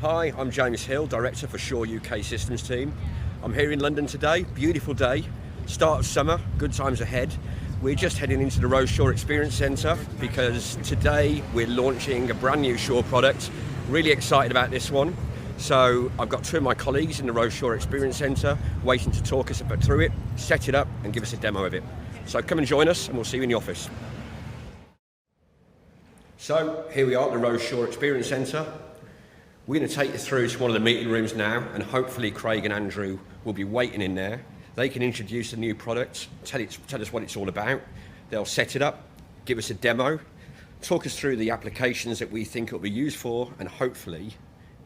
Hi, I'm James Hill, Director for Shure UK Systems Team. I'm here in London today, beautiful day, start of summer, good times ahead. We're just heading into the Rose Shure Experience Centre because today we're launching a brand new Shure product. Really excited about this one. So I've got two of my colleagues in the Rose Shure Experience Centre waiting to talk us through it, set it up and give us a demo of it. So come and join us and we'll see you in the office. So here we are at the Rose Shure Experience Centre. We're going to take you through to one of the meeting rooms now, and hopefully Craig and Andrew will be waiting in there. They can introduce the new product, tell us what it's all about. They'll set it up, give us a demo, talk us through the applications that we think it'll be used for, and hopefully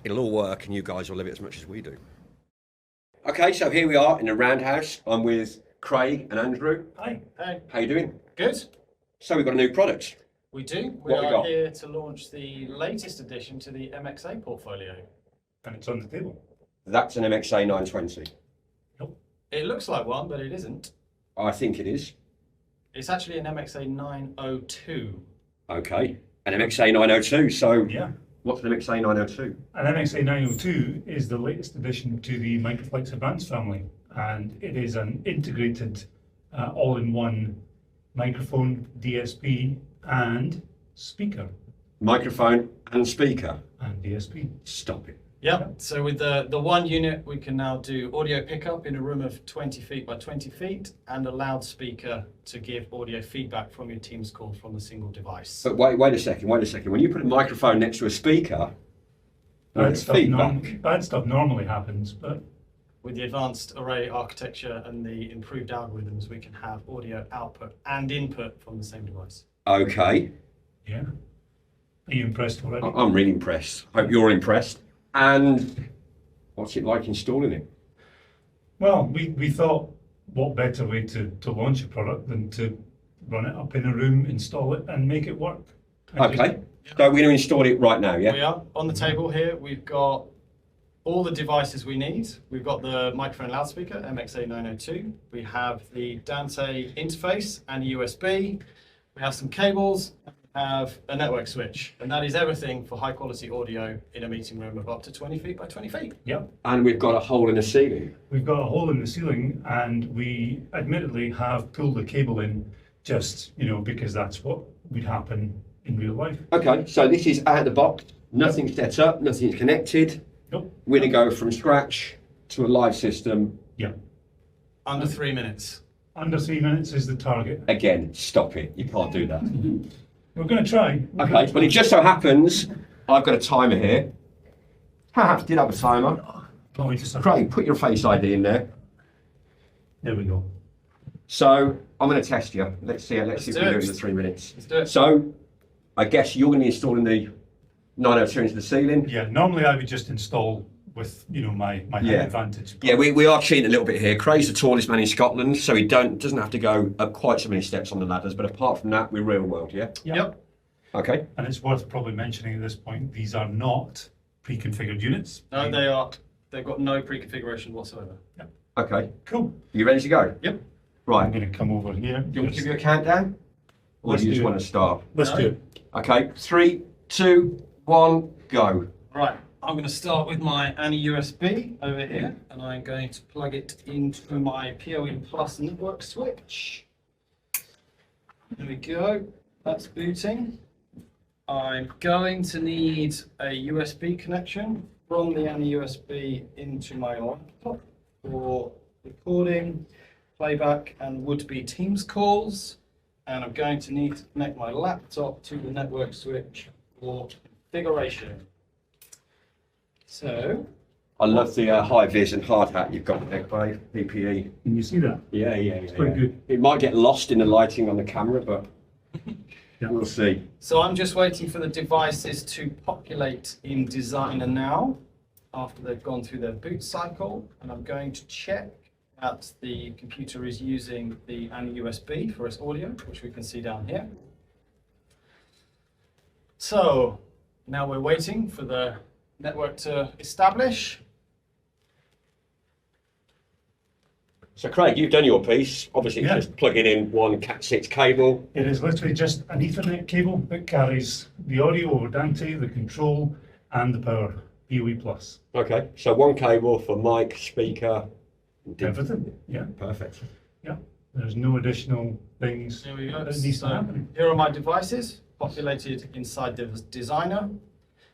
it'll all work and you guys will love it as much as we do. Okay, so here we are in the roundhouse. I'm with Craig and Andrew. Hi. Hey. How you doing? Good. So we've got a new product. We do. We are here to launch the latest addition to the MXA portfolio. And it's on the table. That's an MXA902. Nope. It looks like one, but it isn't. I think it is. It's actually an MXA902. Okay, an MXA902. So Yeah. what's an MXA902? An MXA902 is the latest addition to the Microflex Advanced family, and it is an integrated all-in-one microphone, DSP, and speaker. Microphone and speaker. And DSP. Stop it. Yep. So with the one unit, we can now do audio pickup in a room of 20 feet by 20 feet and a loudspeaker to give audio feedback from your Teams call from a single device. But wait a second. When you put a microphone next to a speaker, Bad stuff normally happens, but With the advanced array architecture and the improved algorithms, we can have audio output and input from the same device. Okay. yeah. Are you impressed already? I'm really impressed. Hope you're impressed. And what's it like installing it? Well, we thought what better way to launch a product than to run it up in a room, install it and make it work. Okay. So we're going to install it right now, yeah? We are. On the table here, we've got all the devices we need. We've got the microphone loudspeaker, MXA902. We have the Dante interface and a USB. We have some cables, and we have a network switch. And that is everything for high quality audio in a meeting room of up to 20 feet by 20 feet. Yep. And we've got a hole in the ceiling. We've got a hole in the ceiling and we admittedly have pulled the cable in just, because that's what would happen in real life. Okay, so this is out of the box. Nothing's set up, nothing's connected. Nope. We're going to go from scratch to a live system. Yep. Under 3 minutes. Under 3 minutes is the target. Again, stop it. You can't do that. We're going to try. Okay, well, it just so happens I've got a timer here. Perhaps did have a timer. Oh, wait a second. Craig, put your Face ID in there. There we go. So I'm going to test you. Let's see if we do do it it. in the 3 minutes. Let's do it. So I guess you're going to be installing the 902 into the ceiling. Yeah, normally I would just install with, my Yeah. advantage. Yeah, we are cheating a little bit here. Craig's the tallest man in Scotland, so he doesn't have to go up quite so many steps on the ladders. But apart from that, we're real world, yeah? Yep. Okay. And it's worth probably mentioning at this point, these are not pre-configured units. No, they are. They've got no pre-configuration whatsoever. Okay. Cool. You ready to go? Yep. I'm Right. going to come over here. Do you want me to give you a countdown? Or Let's do you just do it. want to start? Let's No. do it. Okay. 3, 2, 1, go. Right, I'm going to start with my ANI USB over here, and I'm going to plug it into my PoE Plus network switch. There we go, that's booting. I'm going to need a USB connection from the ANI USB into my laptop for recording, playback, and would-be Teams calls. And I'm going to need to connect my laptop to the network switch for configuration. So, I love the high vis and hard hat you've got there, Craig. PPE. Can you see that? Yeah. It's quite good. It might get lost in the lighting on the camera, but Yeah. we'll see. so I'm just waiting for the devices to populate in Designer now after they've gone through their boot cycle, and I'm going to check that the computer is using the ANI USB for its audio, which we can see down here. So now we're waiting for the network to establish. So Craig, you've done your piece. Obviously, Yeah. just plugging in one Cat6 cable. It is literally just an Ethernet cable that carries the audio over Dante, the control, and the power, PoE Plus. Okay, so one cable for mic, speaker. Everything, yeah. Perfect. Yeah, there's no additional things Here we go. that needs to So happen. here are my devices populated inside the designer.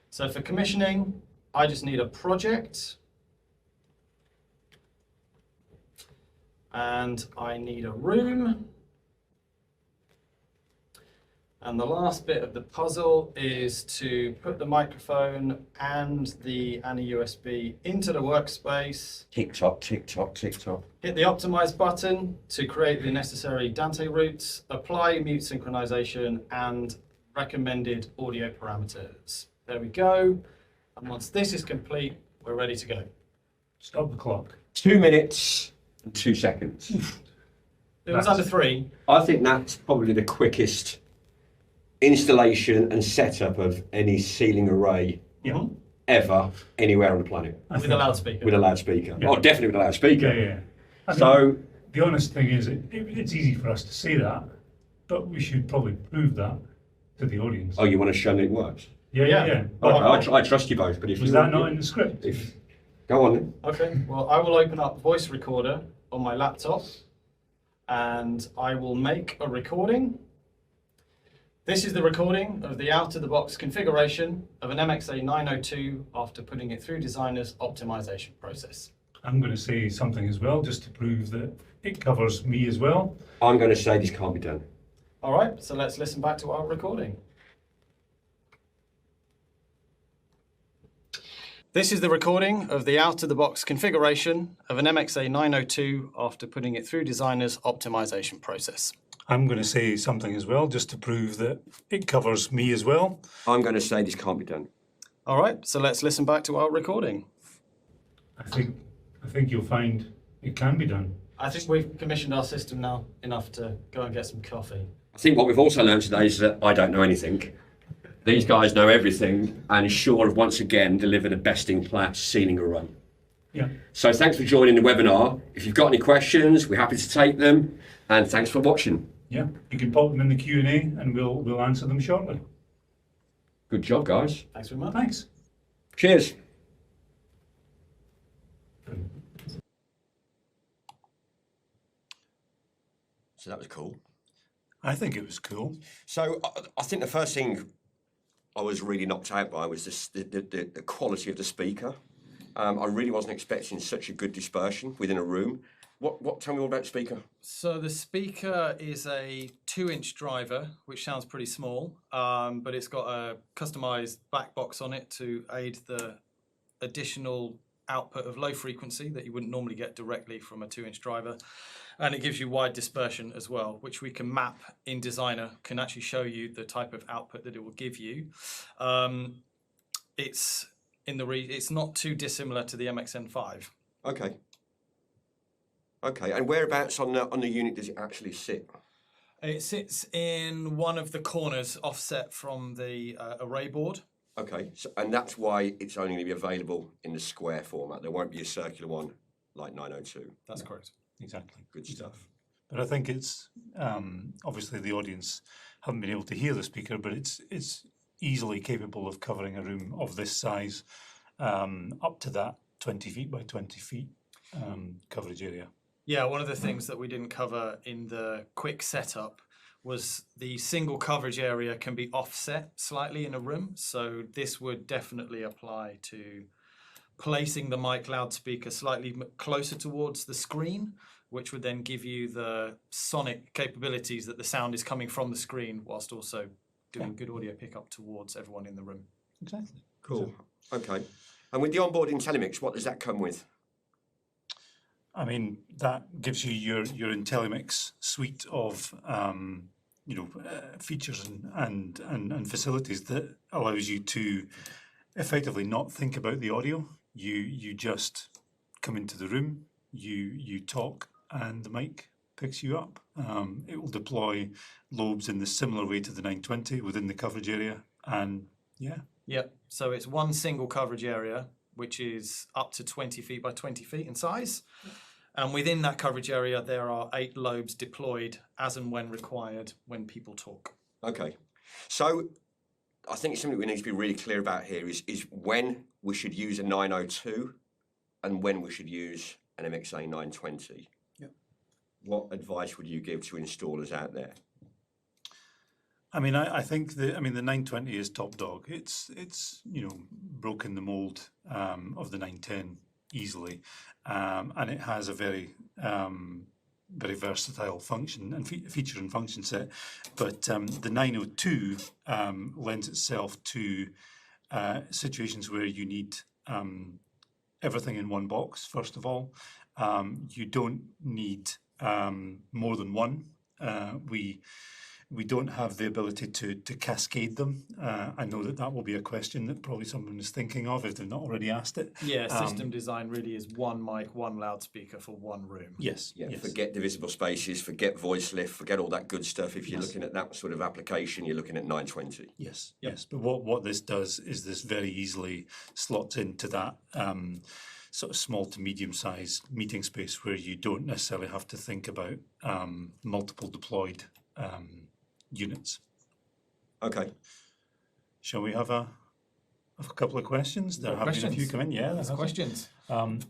So for commissioning, I just need a project. And I need a room. And the last bit of the puzzle is to put the microphone and the ANI USB into the workspace. Tick tock, tick tock, tick tock. Hit the optimize button to create the necessary Dante routes, apply mute synchronization and recommended audio parameters. There we go. And once this is complete, we're ready to go. Stop the clock. 2 minutes and 2 seconds. It was under 3. I think that's probably the quickest installation and setup of any ceiling array Yeah. ever anywhere on the planet. With a loudspeaker. With a loudspeaker. Yeah. Oh, definitely with a loudspeaker. Yeah. I mean, So, the honest thing is, it's easy for us to say that, but we should probably prove that to the audience. oh, you want to show me it works? Yeah. Okay, I trust you both, but if Was you that not in the script? Go on then. Okay, well, I will open up voice recorder on my laptop and I will make a recording. This is the recording of the out-of-the-box configuration of an MXA902 after putting it through designer's optimization process. I'm going to say something as well, just to prove that it covers me as well. I'm going to say this can't be done. All right, so let's listen back to our recording. This is the recording of the out-of-the-box configuration of an MXA902 after putting it through designer's optimization process. I'm going to say something as well, just to prove that it covers me as well. I'm going to say this can't be done. All right, so let's listen back to our recording. I think you'll find it can be done. I think we've commissioned our system now enough to go and get some coffee. I think what we've also learned today is that I don't know anything. These guys know everything, and Shure have once again delivered a best-in-class ceiling array. Yeah. So thanks for joining the webinar. If you've got any questions, we're happy to take them, and thanks for watching. Yeah, you can pop them in the Q&A and we'll answer them shortly. Good job, guys. Thanks very much. Thanks. Cheers. So that was cool. I think it was cool. So I think the first thing I was really knocked out by was the quality of the speaker. I really wasn't expecting such a good dispersion within a room. Tell me all about the speaker. So the speaker is a 2-inch driver, which sounds pretty small, but it's got a customized back box on it to aid the additional output of low frequency that you wouldn't normally get directly from a 2-inch driver. And it gives you wide dispersion as well, which we can map in Designer, can actually show you the type of output that it will give you. It's not too dissimilar to the MXN5. Okay, and whereabouts on the unit does it actually sit? It sits in one of the corners offset from the array board. Okay, and that's why it's only going to be available in the square format. There won't be a circular one like 902. That's correct. Exactly. Good stuff. But I think it's, obviously the audience haven't been able to hear the speaker, but it's easily capable of covering a room of this size up to that 20 feet by 20 feet coverage area. Yeah, one of the things that we didn't cover in the quick setup was the single coverage area can be offset slightly in a room. So this would definitely apply to placing the mic loudspeaker slightly closer towards the screen, which would then give you the sonic capabilities that the sound is coming from the screen whilst also doing good audio pickup towards everyone in the room. Exactly. Cool. Okay. And with the onboard IntelliMix, what does that come with? I mean, that gives you your IntelliMix suite of features and facilities that allows you to effectively not think about the audio. You just come into the room, you talk, and the mic picks you up. It will deploy lobes in the similar way to the 920 within the coverage area, and yeah. Yep. So it's one single coverage area, which is up to 20 feet by 20 feet in size. And within that coverage area, there are 8 lobes deployed as and when required when people talk. Okay. So I think something we need to be really clear about here is when we should use a 902 and when we should use an MXA920. Yep. What advice would you give to installers out there? I mean, I think the 920 is top dog. It's broken the mold of the 910 easily, and it has a very versatile function and feature and function set. But the 902 lends itself to situations where you need everything in one box. First of all, you don't need more than one. We don't have the ability to cascade them. I know that will be a question that probably someone is thinking of if they've not already asked it. Yeah, system design really is one mic, one loudspeaker for one room. Yes. Yeah, yes. forget divisible spaces, forget voice lift, forget all that good stuff. If you're looking at that sort of application, you're looking at 920. Yes, yes. But what this does is this very easily slots into that sort of small to medium size meeting space where you don't necessarily have to think about multiple deployed units. Okay. Shall we have a couple of questions? There have been a few come in. Yeah, There's questions. there's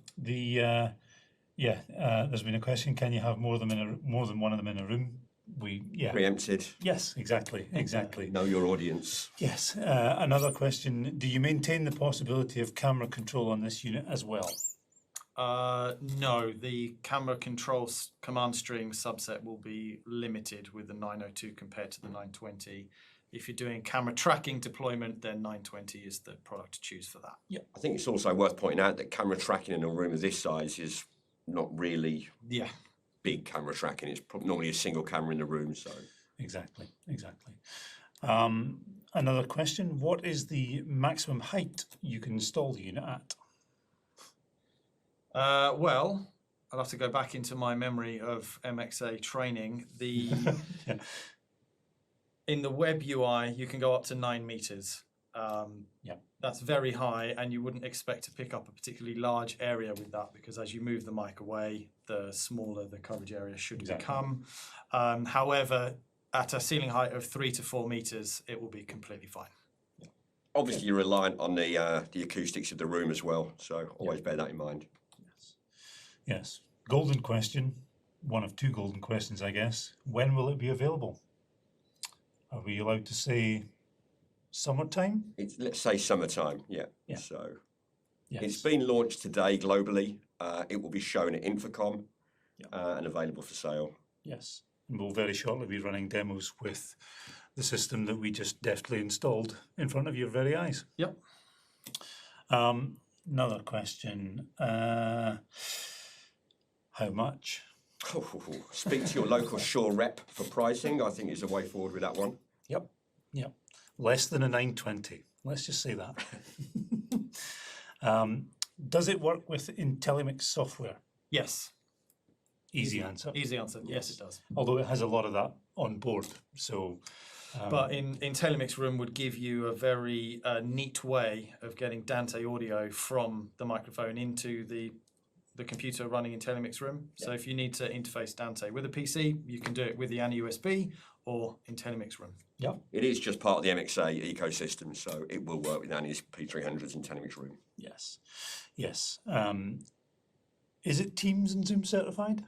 been a question. Can you have more than one of them in a room? Preempted. Yes, exactly. Know your audience. Yes. Another question. Do you maintain the possibility of camera control on this unit as well? No, the camera control command string subset will be limited with the 902 compared to the 920. If you're doing camera tracking deployment, then 920 is the product to choose for that. Yeah. I think it's also worth pointing out that camera tracking in a room of this size is not really big camera tracking. It's normally a single camera in the room. So Exactly. Another question. What is the maximum height you can install the unit at? Well, I'll have to go back into my memory of MXA training. In the web UI, you can go up to 9 meters. That's very high, and you wouldn't expect to pick up a particularly large area with that because as you move the mic away, the smaller the coverage area should become. However, at a ceiling height of 3 to 4 meters, it will be completely fine. obviously you're reliant on the acoustics of the room as well. So always bear that in mind. Yes. Golden question. One of two golden questions, I guess. When will it be available? Are we allowed to say summertime? Let's say summertime, yeah. So Yes. it's been launched today globally. It will be shown at Infocom and available for sale. Yes. And we'll very shortly be running demos with the system that we just deftly installed in front of your very eyes. Yep. Another question. How much? Speak to your local Shure rep for pricing, I think is a way forward with that one. Yep. Less than a 920. Let's just say that. Does it work with IntelliMix software? Yes. Easy answer. Easy answer. Yes, it does. Although it has a lot of that on board. So, But IntelliMix Room would give you a very neat way of getting Dante audio from the microphone into the computer running IntelliMix Room. So if you need to interface Dante with a PC, you can do it with the ANI USB or IntelliMix Room. It is just part of the MXA ecosystem, so it will work with ANI's P300s and IntelliMix Room. Yes. Is it Teams and Zoom certified?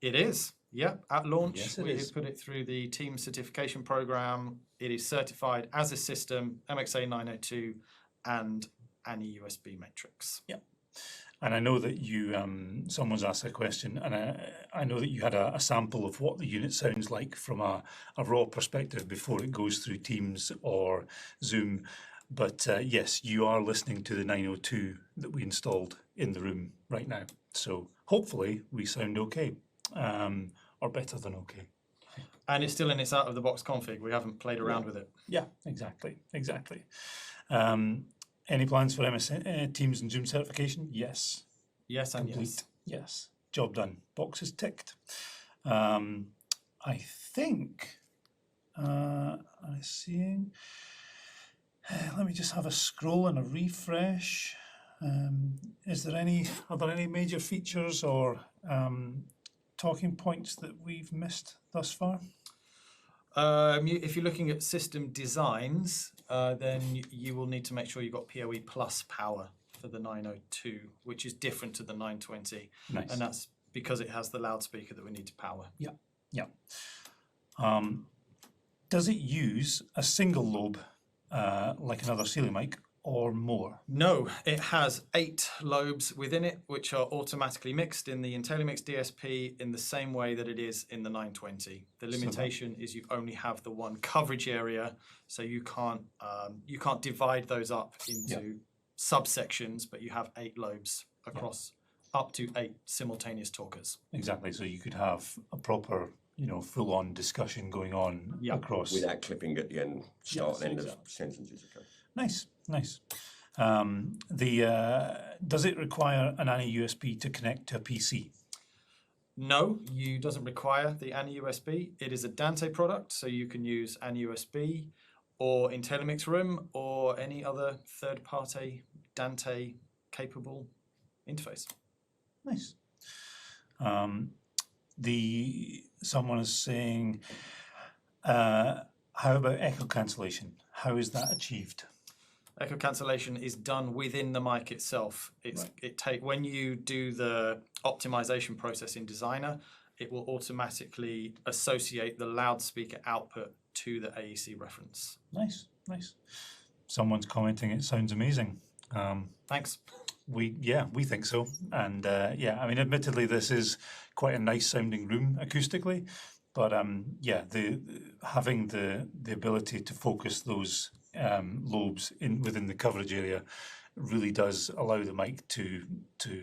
It is. Yep. At launch, Yes, it we is. put it through the Team certification program. It is certified as a system, MXA902 and ANI USB matrix. And I know that you, someone's asked a question, and I know that you had a sample of what the unit sounds like from a raw perspective before it goes through Teams or Zoom. But yes, you are listening to the 902 that we installed in the room right now. So hopefully we sound okay, or better than okay. And it's still in its out-of-the-box config. We haven't played around with it. Yeah, exactly. Any plans for Teams and Zoom certification? Yes. Yes and Complete. yes. Yes. Job done. Boxes ticked. I think I'm seeing. Let me just have a scroll and a refresh. Are there any major features or talking points that we've missed thus far? If you're looking at system designs, then you will need to make sure you've got PoE plus power for the 902, which is different to the 920. Nice. And that's because it has the loudspeaker that we need to power. Yeah, yeah. Does it use a single lobe like another ceiling mic or more? No, it has 8 lobes within it, which are automatically mixed in the IntelliMix DSP in the same way that it is in the 920. The limitation is you only have the one coverage area, so you can't divide those up into subsections, but you have 8 lobes across up to 8 simultaneous talkers. Exactly. So you could have a proper, full-on discussion going on across. Without clipping at the end, start and end of sentences. Okay. Nice, nice. Does it require an ANI USB to connect to a PC? No, you doesn't require the ANI USB. It is a Dante product, so you can use ANI USB or IntelliMix Room or any other third-party Dante capable interface. Nice. Someone is saying, how about echo cancellation? How is that achieved? Echo cancellation is done within the mic itself. When you do the optimization process in Designer, it will automatically associate the loudspeaker output to the AEC reference. Nice, nice. Someone's commenting it sounds amazing. Thanks. We think so. And admittedly, this is quite a nice sounding room acoustically, but having the ability to focus those lobes within the coverage area really does allow the mic to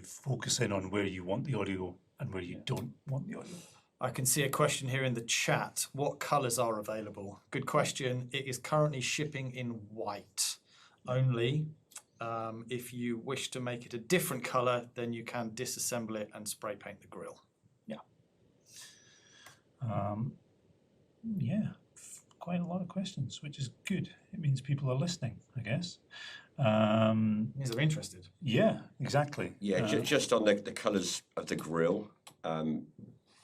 focus in on where you want the audio and where you don't want the audio. I can see a question here in the chat. What colours are available? Good question. It is currently shipping in white only. If you wish to make it a different colour, then you can disassemble it and spray paint the grille. Quite a lot of questions, which is good. It means people are listening, I guess. Means they're interested. Yeah, exactly. Yeah, just on the colours of the grille,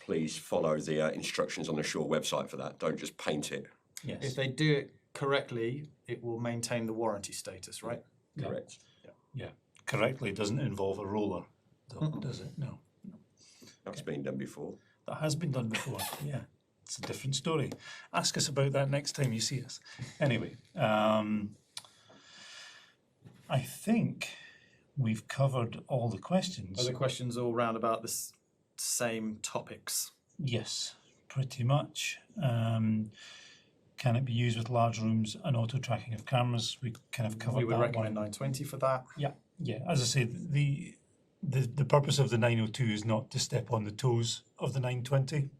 please follow the instructions on the Shure website for that. Don't just paint it. Yes. If they do it correctly, it will maintain the warranty status, right? Correct. Yeah. Correctly doesn't involve a roller, though, does it? No. That's been done before. That has been done before, yeah. It's a different story. Ask us about that next time you see us. Anyway, I think we've covered all the questions. Are the questions all round about the same topics? Yes, pretty much. Can it be used with large rooms and auto tracking of cameras? We kind of covered that. We would recommend one. 920 for that. Yeah. As I say, the purpose of the 902 is not to step on the toes of the 920.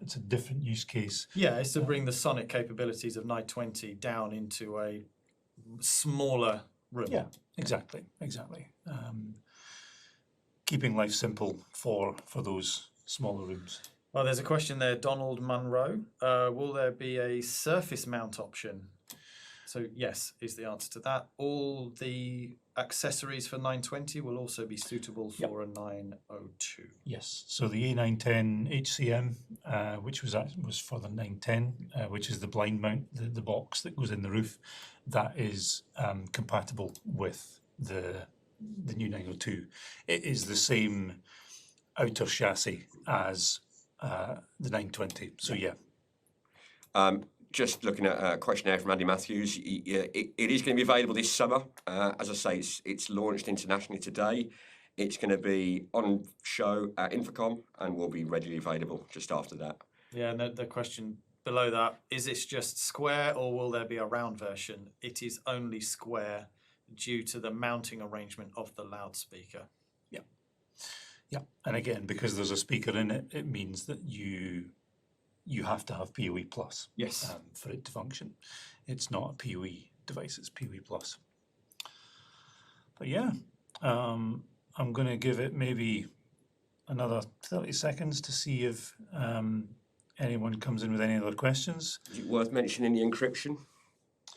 It's a different use case. Yeah, it's to bring the sonic capabilities of 920 down into a smaller room. Yeah, exactly. Keeping life simple for those smaller rooms. Well, there's a question there, Donald Munro. Will there be a surface mount option? So yes, is the answer to that. All the accessories for 920 will also be suitable for a 902. Yes, so the A910 HCM, which was for the 910, which is the blind mount, the box that goes in the roof, that is compatible with the new 902. It is the same outer chassis as the 920. So yeah. Just looking at a questionnaire from Andy Matthews, it is going to be available this summer. As I say, it's launched internationally today. It's going to be on show at Infocom and will be readily available just after that. Yeah, and the question below that, is this just square or will there be a round version? It is only square due to the mounting arrangement of the loudspeaker. Yeah, and again, because there's a speaker in it, it means that you have to have PoE plus for it to function. It's not a PoE device, it's PoE plus. But yeah, I'm going to give it maybe another 30 seconds to see if anyone comes in with any other questions. Is it worth mentioning the encryption?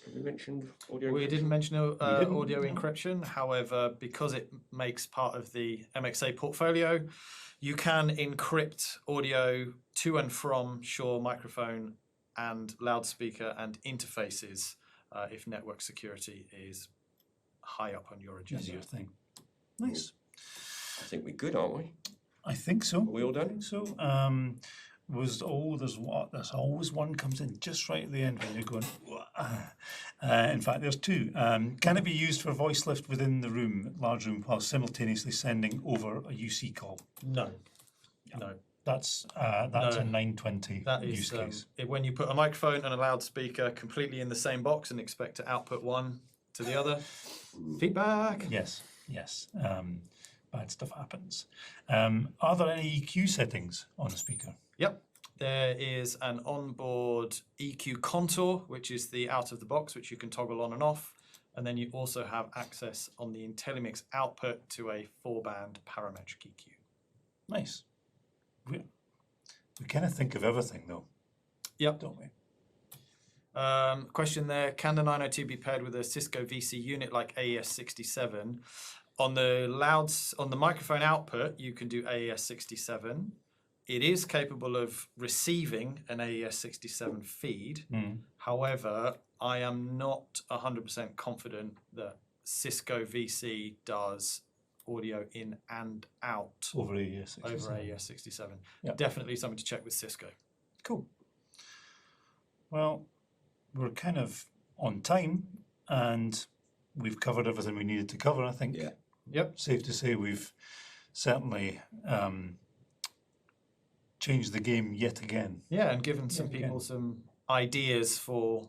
Have we mentioned audio encryption? We didn't mention audio encryption. However, because it makes part of the MXA portfolio, you can encrypt audio to and from Shure microphone and loudspeaker and interfaces if network security is high up on your agenda. Easier thing. Nice. I think we're good, aren't we? I think so. Are we all done? So, there's always one comes in just right at the end when you're going. In fact, there's two. Can it be used for voice lift within the room, large room, while simultaneously sending over a UC call? No, no. That's No. a 920 That use is case. when you put a microphone and a loudspeaker completely in the same box and expect to output one to the other. Feedback. Yes. Bad stuff happens. Are there any EQ settings on the speaker? Yep. There is an onboard EQ contour, which is the out of the box, which you can toggle on and off. And then you also have access on the IntelliMix output to a 4-band parametric EQ. Nice. We kind of think of everything though, Yep. don't we? Question there, can the 902 be paired with a Cisco VC unit like AES67? On the microphone output, you can do AES67. It is capable of receiving an AES67 feed. However, I am not 100% confident that Cisco VC does audio in and out Over AES67. over AES67. Yep. Definitely something to check with Cisco. Cool. Well, we're kind of on time and we've covered everything we needed to cover, I think. Yeah. Yep. Safe to say we've certainly changed the game yet again. Yeah, and given some Yeah, people some ideas for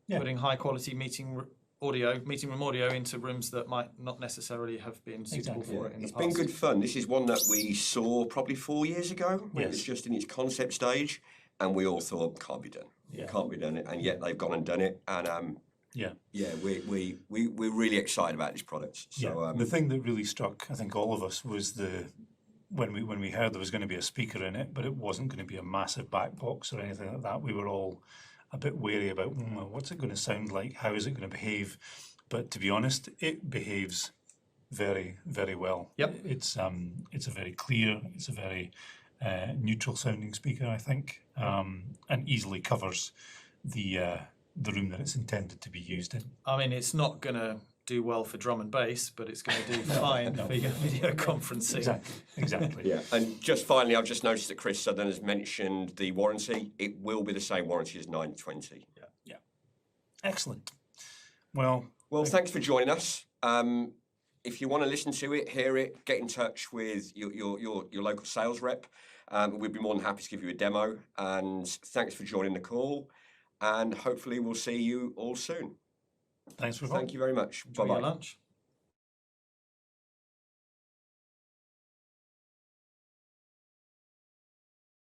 putting high quality meeting room audio into rooms that might not necessarily have been suitable Exactly. for it in It's the been past. good fun. This is one that we saw probably 4 years ago when it was Yes. just in its concept stage, and we all thought can't be done. Yeah. Can't be done, and yet they've gone and done it. And Yeah. we're really excited about this product. So The thing that really struck, I think, all of us was when we heard there was going to be a speaker in it, but it wasn't going to be a massive back box or anything like that. We were all a bit wary about what's it going to sound like, how is it going to behave. But to be honest, it behaves very, very well. Yep. It's a very clear, it's a very neutral sounding speaker, I think, and easily covers the room that it's intended to be used in. I mean, it's not going to do well for drum and bass, but it's going to do fine for your video conferencing. Exactly. yeah. And just finally, I've just noticed that Chris Southern has mentioned the warranty. It will be the same warranty as 920. Yeah. Excellent. Well, Thanks for joining us. If you want to listen to it, hear it, get in touch with your local sales rep. We'd be more than happy to give you a demo. And thanks for joining the call. And hopefully we'll see you all soon. thanks for Thank you very much. Enjoy Bye-bye. your lunch.